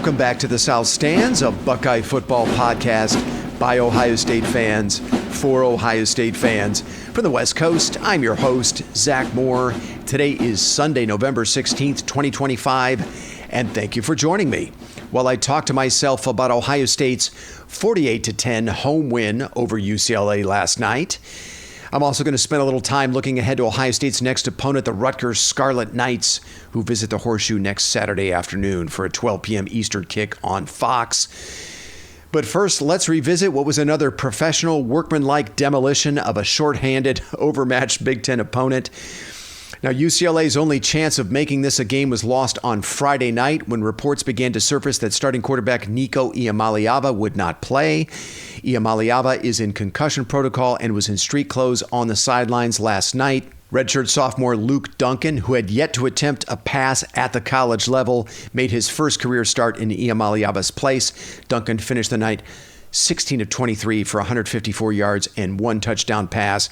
Welcome back to the South Stands, a Buckeye football podcast by Ohio State fans, for Ohio State fans. From the West Coast, I'm your host, Zach Moore. Today is Sunday, November 16th, 2025, and thank you for joining me while I talk to myself about Ohio State's 48-10 home win over UCLA last night. I'm also going to spend a little time looking ahead to Ohio State's next opponent, the Rutgers Scarlet Knights, who visit the Horseshoe next Saturday afternoon for a 12 p.m. Eastern kick on Fox. But first, let's revisit what was another professional, workmanlike demolition of a shorthanded, overmatched Big Ten opponent. Now, UCLA's only chance of making this a game was lost on Friday night when reports began to surface that starting quarterback Nico Iamaleava would not play. Iamaleava is in concussion protocol and was in street clothes on the sidelines last night. Redshirt sophomore Luke Duncan, who had yet to attempt a pass at the college level, made his first career start in Iamaleava's place. Duncan finished the night 16 of 23 for 154 yards and one touchdown pass.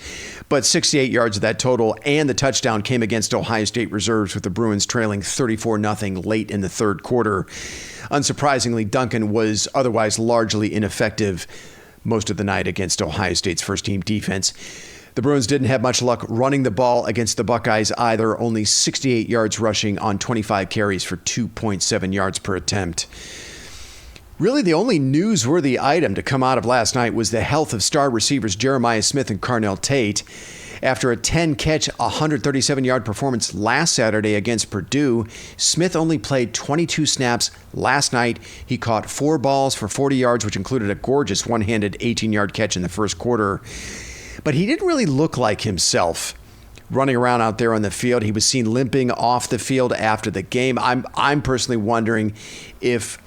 But 68 yards of that total and the touchdown came against Ohio State reserves, with the Bruins trailing 34-0 late in the third quarter. Unsurprisingly, Duncan was otherwise largely ineffective most of the night against Ohio State's first-team defense. The Bruins didn't have much luck running the ball against the Buckeyes either, only 68 yards rushing on 25 carries for 2.7 yards per attempt. Really, the only newsworthy item to come out of last night was the health of star receivers Jeremiah Smith and Carnell Tate. After a 10-catch, 137-yard performance last Saturday against Purdue, Smith only played 22 snaps last night. He caught 4 balls for 40 yards, which included a gorgeous one-handed 18-yard catch in the first quarter. But he didn't really look like himself running around out there on the field. He was seen limping off the field after the game. I'm personally wondering if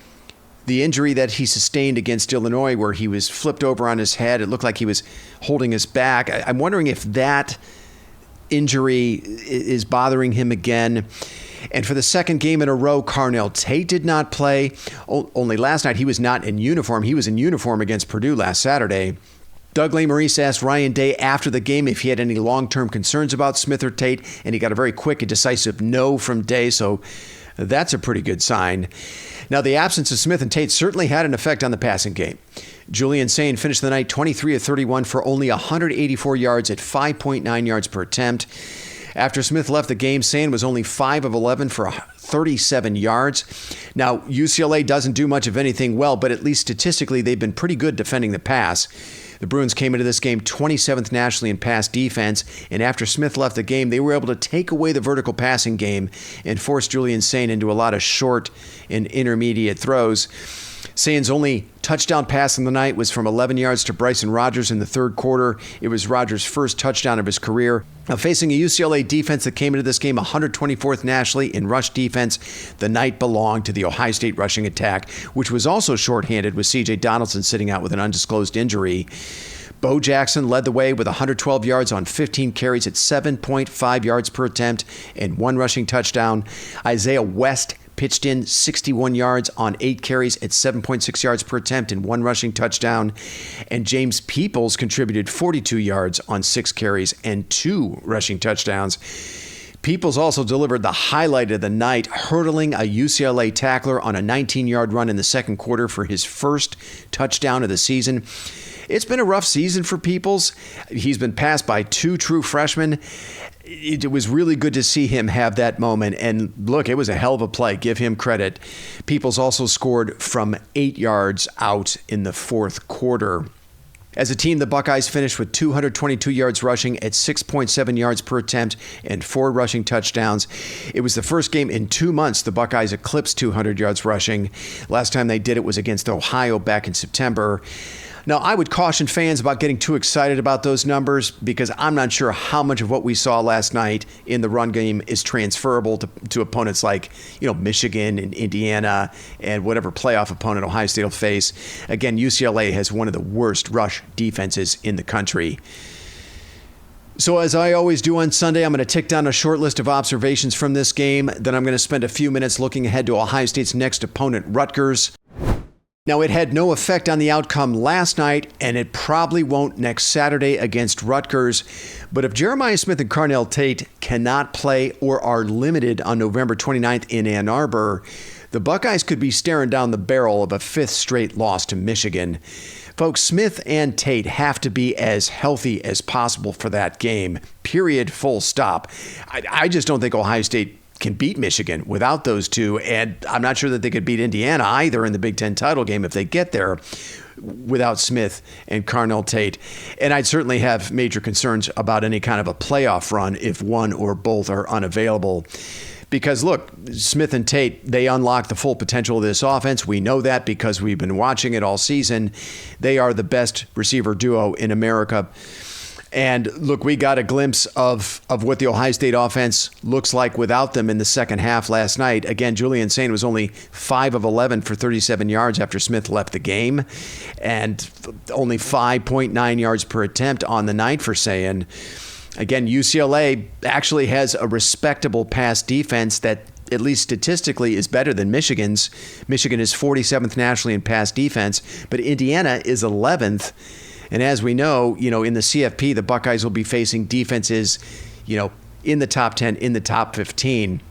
the injury that he sustained against Illinois, where he was flipped over on his head, it looked like he was holding his back. I'm wondering if that injury is bothering him again. And for the second game in a row, Carnell Tate did not play. Only last night he was not in uniform. He was in uniform against Purdue last Saturday. Doug Lesmerises asked Ryan Day after the game if he had any long-term concerns about Smith or Tate, and he got a very quick and decisive no from Day, so that's a pretty good sign. Now, the absence of Smith and Tate certainly had an effect on the passing game. Julian Sain finished the night 23 of 31 for only 184 yards at 5.9 yards per attempt. After Smith left the game, Sain was only 5 of 11 for 37 yards. Now, UCLA doesn't do much of anything well, but at least statistically, they've been pretty good defending the pass. The Bruins came into this game 27th nationally in pass defense, and after Smith left the game, they were able to take away the vertical passing game and force Julian Sain into a lot of short and intermediate throws. Sain's only touchdown pass in the night was from 11 yards to Bryson Rogers in the third quarter. It was Rogers' first touchdown of his career. Now, facing a UCLA defense that came into this game 124th nationally in rush defense, the night belonged to the Ohio State rushing attack, which was also shorthanded with C.J. Donaldson sitting out with an undisclosed injury. Bo Jackson led the way with 112 yards on 15 carries at 7.5 yards per attempt and 1 rushing touchdown. Isaiah West pitched in 61 yards on 8 carries at 7.6 yards per attempt and 1 rushing touchdown. And James Peoples contributed 42 yards on 6 carries and 2 rushing touchdowns. Peoples also delivered the highlight of the night, hurdling a UCLA tackler on a 19-yard run in the second quarter for his first touchdown of the season. It's been a rough season for Peoples. He's been passed by 2 true freshmen. It was really good to see him have that moment. And look, it was a hell of a play. Give him credit. Peoples also scored from 8 yards out in the fourth quarter. As a team, the Buckeyes finished with 222 yards rushing at 6.7 yards per attempt and 4 rushing touchdowns. It was the first game in 2 months the Buckeyes eclipsed 200 yards rushing. Last time they did it was against Ohio back in September. Now, I would caution fans about getting too excited about those numbers because I'm not sure how much of what we saw last night in the run game is transferable to opponents like, Michigan and Indiana and whatever playoff opponent Ohio State will face. Again, UCLA has one of the worst rush defenses in the country. So as I always do on Sunday, I'm going to tick down a short list of observations from this game. Then I'm going to spend a few minutes looking ahead to Ohio State's next opponent, Rutgers. Now, it had no effect on the outcome last night, and it probably won't next Saturday against Rutgers. But if Jeremiah Smith and Carnell Tate cannot play or are limited on November 29th in Ann Arbor, the Buckeyes could be staring down the barrel of a fifth straight loss to Michigan. Folks, Smith and Tate have to be as healthy as possible for that game. Period. Full stop. I just don't think Ohio State can beat Michigan without those two, and I'm not sure that they could beat Indiana either in the Big Ten title game if they get there without Smith and Carnell Tate. And I'd certainly have major concerns about any kind of a playoff run if one or both are unavailable. Because look, Smith and Tate, they unlock the full potential of this offense. We know that because we've been watching it all season. They are the best receiver duo in America. And look, we got a glimpse of what the Ohio State offense looks like without them in the second half last night. Again, Julian Saint was only 5 of 11 for 37 yards after Smith left the game, and only 5.9 yards per attempt on the night for Saint. Again, UCLA actually has a respectable pass defense that, at least statistically, is better than Michigan's. Michigan is 47th nationally in pass defense, but Indiana is 11th. And as we know, in the CFP, the Buckeyes will be facing defenses, in the top 10, in the top 15.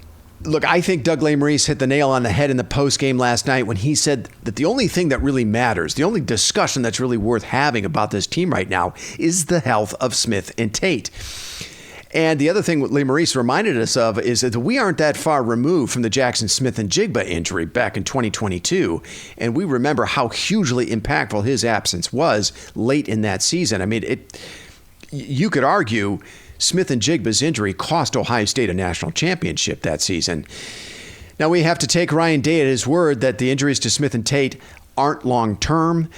Look, I think Doug Lesmerises hit the nail on the head in the postgame last night when he said that the only thing that really matters, the only discussion that's really worth having about this team right now is the health of Smith and Tate. And the other thing what Lesmerises reminded us of is that we aren't that far removed from the Jackson Smith-Njigba injury back in 2022. And we remember how hugely impactful his absence was late in that season. I mean, you could argue Smith-Njigba's injury cost Ohio State a national championship that season. Now, we have to take Ryan Day at his word that the injuries to Smith and Tate aren't long-term.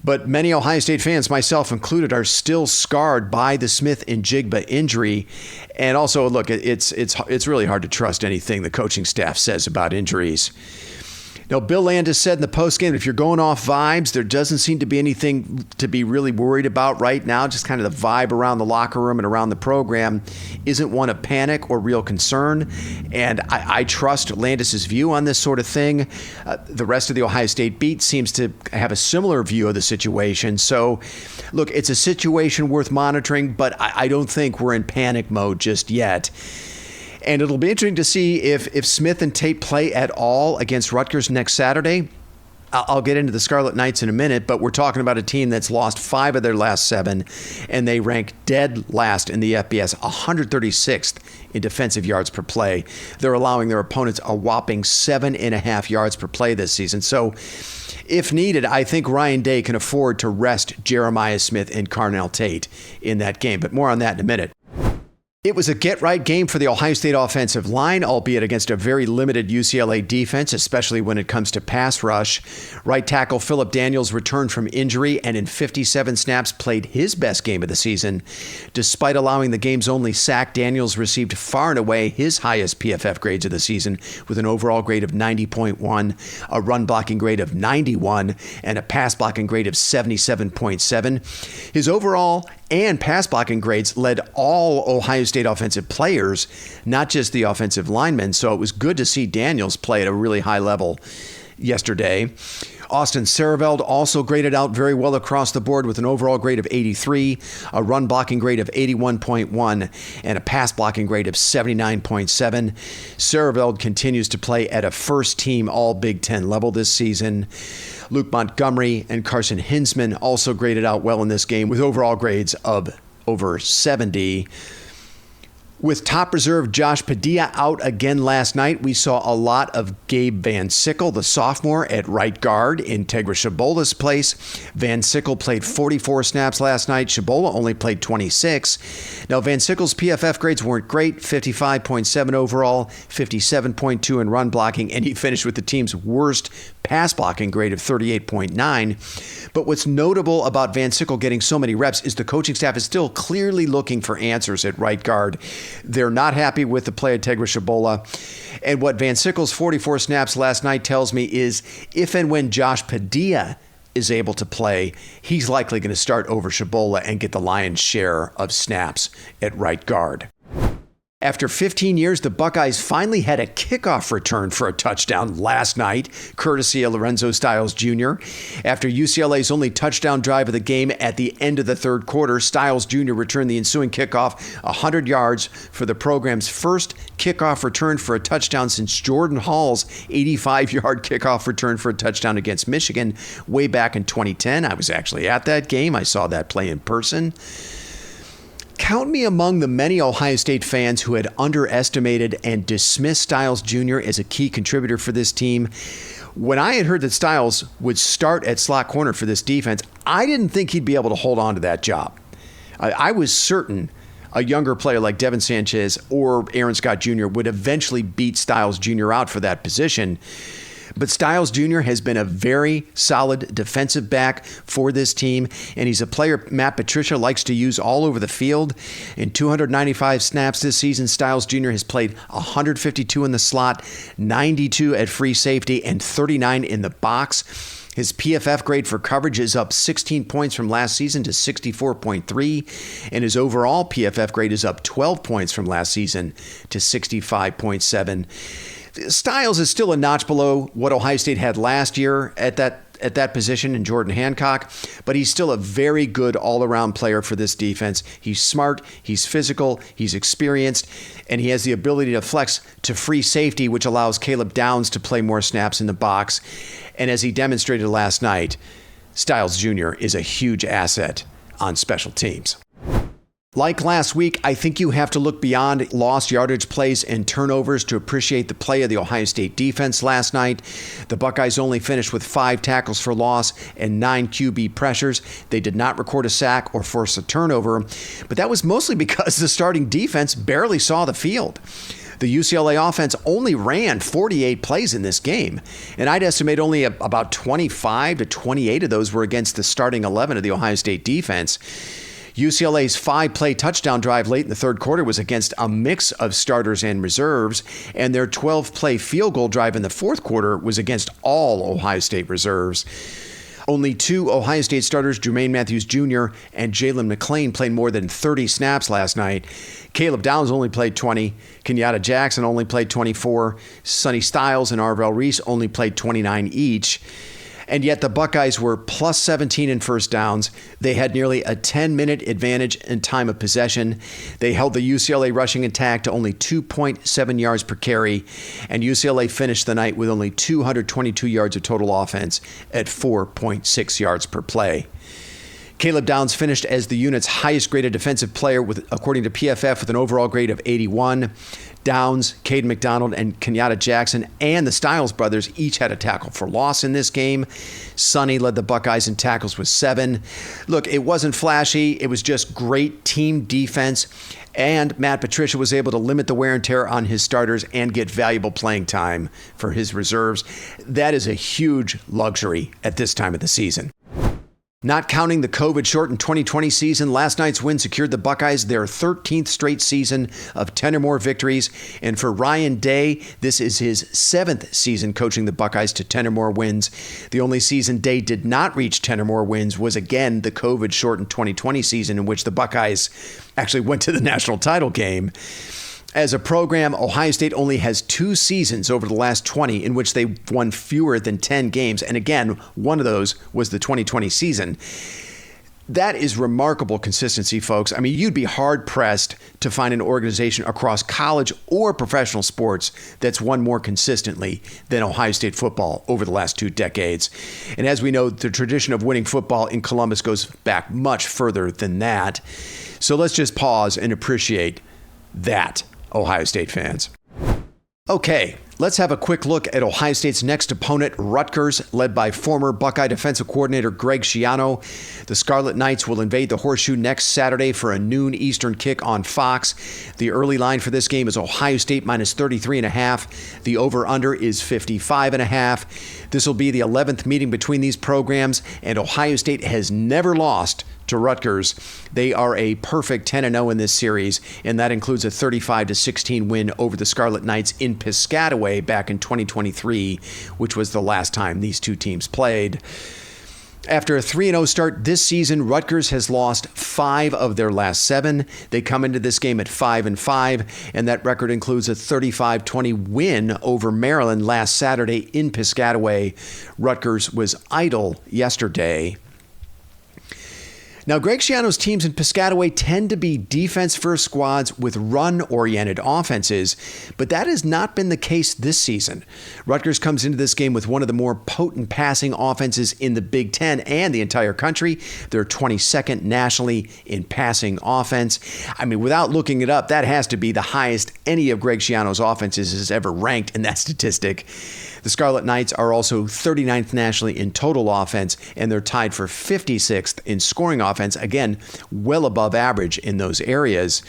But many Ohio State fans, myself included, are still scarred by the Smith-Njigba injury. And also, look, it's really hard to trust anything the coaching staff says about injuries. Now, Bill Landis said in the postgame, if you're going off vibes, there doesn't seem to be anything to be really worried about right now. Just kind of the vibe around the locker room and around the program isn't one of panic or real concern. And I trust Landis's view on this sort of thing. The rest of the Ohio State beat seems to have a similar view of the situation. So, look, it's a situation worth monitoring, but I don't think we're in panic mode just yet. And it'll be interesting to see if Smith and Tate play at all against Rutgers next Saturday. I'll get into the Scarlet Knights in a minute, but we're talking about a team that's lost 5 of their last 7, and they rank dead last in the FBS, 136th in defensive yards per play. They're allowing their opponents a whopping 7.5 yards per play this season. So if needed, I think Ryan Day can afford to rest Jeremiah Smith and Carnell Tate in that game, but more on that in a minute. It was a get-right game for the Ohio State offensive line, albeit against a very limited UCLA defense, especially when it comes to pass rush. Right tackle Phillip Daniels returned from injury and in 57 snaps played his best game of the season. Despite allowing the game's only sack, Daniels received far and away his highest PFF grades of the season with an overall grade of 90.1, a run blocking grade of 91, and a pass blocking grade of 77.7. His overall and pass blocking grades led all Ohio State offensive players, not just the offensive linemen. So it was good to see Daniels play at a really high level yesterday. Austin Sareveld also graded out very well across the board with an overall grade of 83, a run blocking grade of 81.1, and a pass blocking grade of 79.7. Sareveld continues to play at a first-team All-Big Ten level this season. Luke Montgomery and Carson Hinsman also graded out well in this game with overall grades of over 70. With top reserve Josh Padilla out again last night, we saw a lot of Gabe Van Sickle, the sophomore, at right guard in Tegra Chabola's place. Van Sickle played 44 snaps last night. Chabola only played 26. Now, Van Sickle's PFF grades weren't great, 55.7 overall, 57.2 in run blocking, and he finished with the team's worst pass blocking grade of 38.9. But what's notable about Van Sickle getting so many reps is the coaching staff is still clearly looking for answers at right guard. They're not happy with the play of Tegra Chabola. And what Van Sickle's 44 snaps last night tells me is if and when Josh Padilla is able to play, he's likely going to start over Chabola and get the lion's share of snaps at right guard. After 15 years, the Buckeyes finally had a kickoff return for a touchdown last night, courtesy of Lorenzo Styles Jr. After UCLA's only touchdown drive of the game at the end of the third quarter, Styles Jr. returned the ensuing kickoff 100 yards for the program's first kickoff return for a touchdown since Jordan Hall's 85-yard kickoff return for a touchdown against Michigan way back in 2010. I was actually at that game. I saw that play in person. Count me among the many Ohio State fans who had underestimated and dismissed Styles Jr. as a key contributor for this team. When I had heard that Styles would start at slot corner for this defense, I didn't think he'd be able to hold on to that job. I was certain a younger player like Devin Sanchez or Aaron Scott Jr. would eventually beat Styles Jr. out for that position. But Styles Jr. has been a very solid defensive back for this team, and he's a player Matt Patricia likes to use all over the field. In 295 snaps this season, Styles Jr. has played 152 in the slot, 92 at free safety, and 39 in the box. His PFF grade for coverage is up 16 points from last season to 64.3, and his overall PFF grade is up 12 points from last season to 65.7. Styles is still a notch below what Ohio State had last year at that position in Jordan Hancock, but he's still a very good all-around player for this defense. He's smart, he's physical, he's experienced, and he has the ability to flex to free safety, which allows Caleb Downs to play more snaps in the box. And as he demonstrated last night, Styles Jr. is a huge asset on special teams. Like last week, I think you have to look beyond lost yardage plays and turnovers to appreciate the play of the Ohio State defense last night. The Buckeyes only finished with 5 tackles for loss and 9 QB pressures. They did not record a sack or force a turnover, but that was mostly because the starting defense barely saw the field. The UCLA offense only ran 48 plays in this game, and I'd estimate only about 25 to 28 of those were against the starting 11 of the Ohio State defense. UCLA's 5-play touchdown drive late in the third quarter was against a mix of starters and reserves, and their 12-play field goal drive in the fourth quarter was against all Ohio State reserves. Only 2 Ohio State starters, Jermaine Matthews Jr. and Jalen McClain, played more than 30 snaps last night. Caleb Downs only played 20. Kenyatta Jackson only played 24. Sonny Styles and Arvell Reese only played 29 each. And yet the Buckeyes were plus 17 in first downs. They had nearly a 10-minute advantage in time of possession. They held the UCLA rushing attack to only 2.7 yards per carry, and UCLA finished the night with only 222 yards of total offense at 4.6 yards per play. Caleb Downs finished as the unit's highest graded defensive player, according to PFF, with an overall grade of 81. Downs, Caden McDonald, and Kenyatta Jackson and the Styles brothers each had a tackle for loss in this game. Sonny led the Buckeyes in tackles with 7. Look, it wasn't flashy. It was just great team defense. And Matt Patricia was able to limit the wear and tear on his starters and get valuable playing time for his reserves. That is a huge luxury at this time of the season. Not counting the COVID-shortened 2020 season, last night's win secured the Buckeyes their 13th straight season of 10 or more victories. And for Ryan Day, this is his 7th season coaching the Buckeyes to 10 or more wins. The only season Day did not reach 10 or more wins was, again, the COVID-shortened 2020 season, in which the Buckeyes actually went to the national title game. As a program, Ohio State only has 2 seasons over the last 20 in which they won fewer than 10 games. And again, one of those was the 2020 season. That is remarkable consistency, folks. I mean, you'd be hard-pressed to find an organization across college or professional sports that's won more consistently than Ohio State football over the last 2 decades. And as we know, the tradition of winning football in Columbus goes back much further than that. So let's just pause and appreciate that, Ohio State fans. Okay, let's have a quick look at Ohio State's next opponent, Rutgers, led by former Buckeye defensive coordinator Greg Schiano. The Scarlet Knights will invade the Horseshoe next Saturday for a noon Eastern kick on Fox. The early line for this game is Ohio State minus 33.5. The over-under is 55.5. This will be the 11th meeting between these programs, and Ohio State has never lost to Rutgers. They are a perfect 10-0 in this series, and that includes a 35-16 win over the Scarlet Knights in Piscataway back in 2023, which was the last time these two teams played. After a 3-0 start this season, Rutgers has lost 5 of their last 7. They come into this game at 5-5, and that record includes a 35-20 win over Maryland last Saturday in Piscataway. Rutgers was idle yesterday. Now, Greg Schiano's teams in Piscataway tend to be defense-first squads with run-oriented offenses, but that has not been the case this season. Rutgers comes into this game with one of the more potent passing offenses in the Big Ten and the entire country. They're 22nd nationally in passing offense. I mean, without looking it up, that has to be the highest any of Greg Schiano's offenses has ever ranked in that statistic. The Scarlet Knights are also 39th nationally in total offense, and they're tied for 56th in scoring offense, again, well above average in those areas.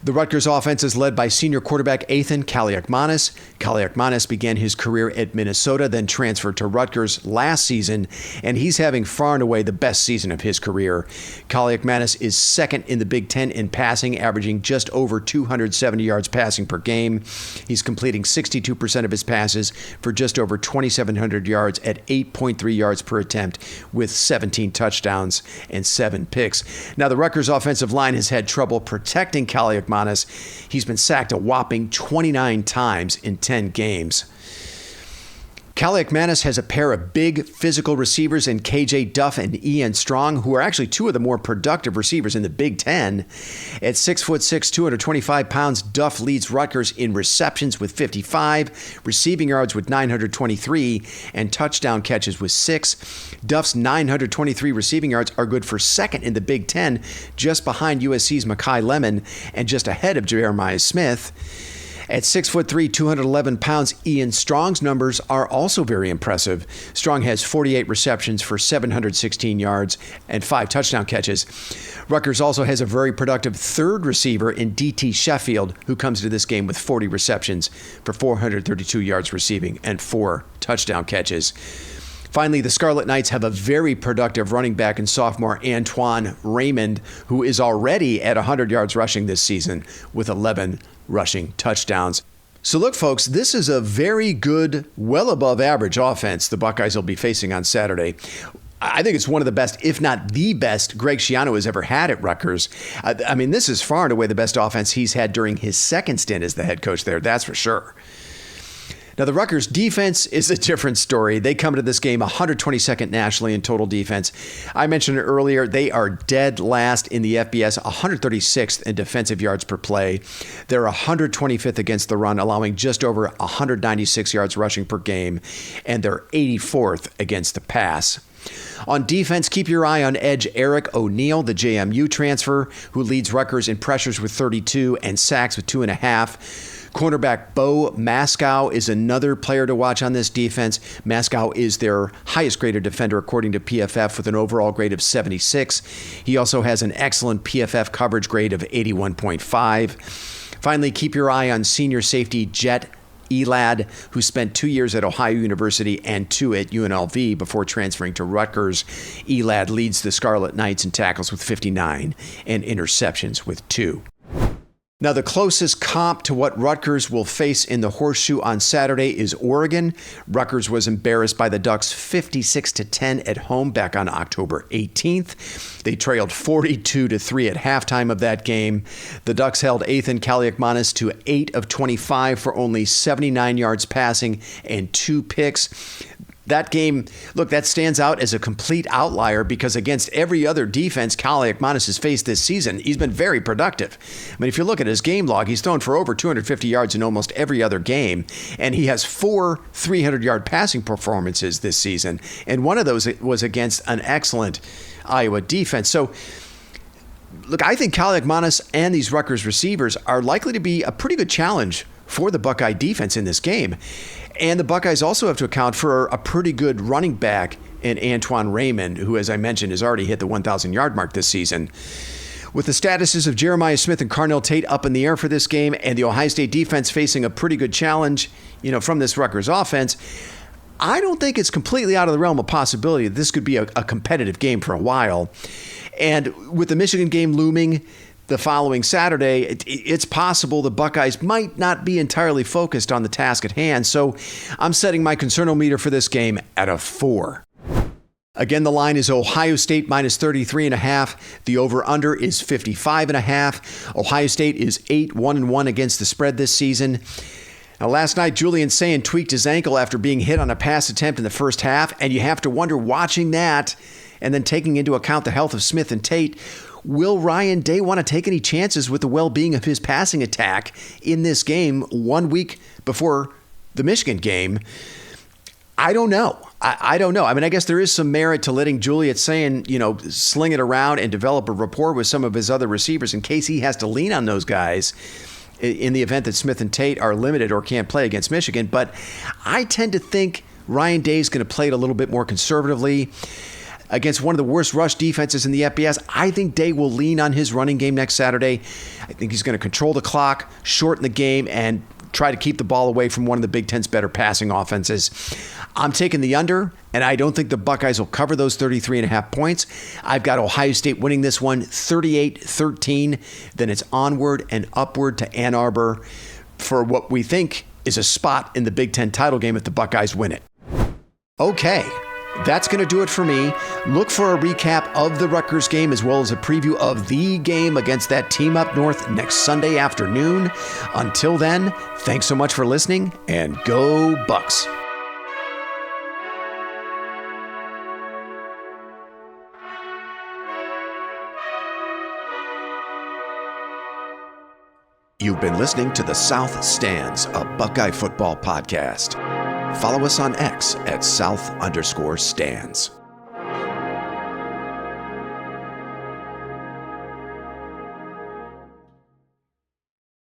The Rutgers offense is led by senior quarterback Ethan Kaliakmanis. Kaliakmanis began his career at Minnesota, then transferred to Rutgers last season, and he's having far and away the best season of his career. Kaliakmanis is second in the Big Ten in passing, averaging just over 270 yards passing per game. He's completing 62% of his passes for just over 2,700 yards at 8.3 yards per attempt with 17 touchdowns and 7 picks. Now, the Rutgers offensive line has had trouble protecting Kaliakmanis. He's been sacked a whopping 29 times in 10 games. Kaliakmanis has a pair of big physical receivers in KJ Duff and Ian Strong, who are actually 2 of the more productive receivers in the Big Ten. At 6'6", 225 pounds, Duff leads Rutgers in receptions with 55, receiving yards with 923, and touchdown catches with 6. Duff's 923 receiving yards are good for second in the Big Ten, just behind USC's Mekhi Lemon and just ahead of Jeremiah Smith. At 6'3", 211 pounds, Ian Strong's numbers are also very impressive. Strong has 48 receptions for 716 yards and 5 touchdown catches. Rutgers also has a very productive third receiver in DT Sheffield, who comes to this game with 40 receptions for 432 yards receiving and 4 touchdown catches. Finally, the Scarlet Knights have a very productive running back in sophomore Antoine Raymond, who is already at 100 yards rushing this season with 11 rushing touchdowns. So look, folks, this is a very good, well above average offense the Buckeyes will be facing on Saturday. I think it's one of the best, if not the best, Greg Schiano has ever had at Rutgers. I mean, this is far and away the best offense he's had during his second stint as the head coach there, that's for sure. Now, the Rutgers defense is a different story. They come to this game 122nd nationally in total defense. I mentioned it earlier. They are dead last in the FBS, 136th in defensive yards per play. They're 125th against the run, allowing just over 196 yards rushing per game, and they're 84th against the pass. On defense, keep your eye on edge Eric O'Neill, the JMU transfer, who leads Rutgers in pressures with 32 and sacks with 2.5. Cornerback Bo Mascow is another player to watch on this defense. Mascow is their highest graded defender according to PFF with an overall grade of 76. He also has an excellent PFF coverage grade of 81.5. Finally, keep your eye on senior safety Jet Elad, who spent 2 years at Ohio University and 2 at UNLV before transferring to Rutgers. Elad leads the Scarlet Knights in tackles with 59 and interceptions with 2. Now, the closest comp to what Rutgers will face in the Horseshoe on Saturday is Oregon. Rutgers was embarrassed by the Ducks 56-10 at home back on October 18th. They trailed 42-3 at halftime of that game. The Ducks held Ethan Kaliakmanis to 8 of 25 for only 79 yards passing and 2 picks. That game, look, that stands out as a complete outlier because against every other defense Kaliakmanis has faced this season, he's been very productive. I mean, if you look at his game log, he's thrown for over 250 yards in almost every other game, and he has 4 300-yard passing performances this season, and one of those was against an excellent Iowa defense. So, look, I think Kaliakmanis and these Rutgers receivers are likely to be a pretty good challenge for the Buckeye defense in this game. And the Buckeyes also have to account for a pretty good running back in Antoine Raymond, who, as I mentioned, has already hit the 1,000-yard mark this season. With the statuses of Jeremiah Smith and Carnell Tate up in the air for this game and the Ohio State defense facing a pretty good challenge, from this Rutgers offense, I don't think it's completely out of the realm of possibility that this could be a competitive game for a while. And with the Michigan game looming the following Saturday, it's possible the Buckeyes might not be entirely focused on the task at hand. So I'm setting my concernometer for this game at a 4. Again, the line is Ohio State minus 33.5. The over-under is 55.5. Ohio State is 8-1-1 against the spread this season. Now, last night, Julian Sayin tweaked his ankle after being hit on a pass attempt in the first half, and you have to wonder, watching that and then taking into account the health of Smith and Tate, will Ryan Day want to take any chances with the well-being of his passing attack in this game 1 week before the Michigan game? I don't know. I don't know. I mean, I guess there is some merit to letting Julian Sayin, sling it around and develop a rapport with some of his other receivers in case he has to lean on those guys in the event that Smith and Tate are limited or can't play against Michigan. But I tend to think Ryan Day is going to play it a little bit more conservatively against one of the worst rush defenses in the FBS. I think Day will lean on his running game next Saturday. I think he's going to control the clock, shorten the game, and try to keep the ball away from one of the Big Ten's better passing offenses. I'm taking the under, and I don't think the Buckeyes will cover those 33.5 points. I've got Ohio State winning this one 38-13. Then it's onward and upward to Ann Arbor for what we think is a spot in the Big Ten title game if the Buckeyes win it. Okay, that's going to do it for me. Look for a recap of the Rutgers game as well as a preview of the game against that team up north next Sunday afternoon. Until then, thanks so much for listening, and go Bucks. You've been listening to the South Stands, a Buckeye football podcast. Follow us on X at South_Stands.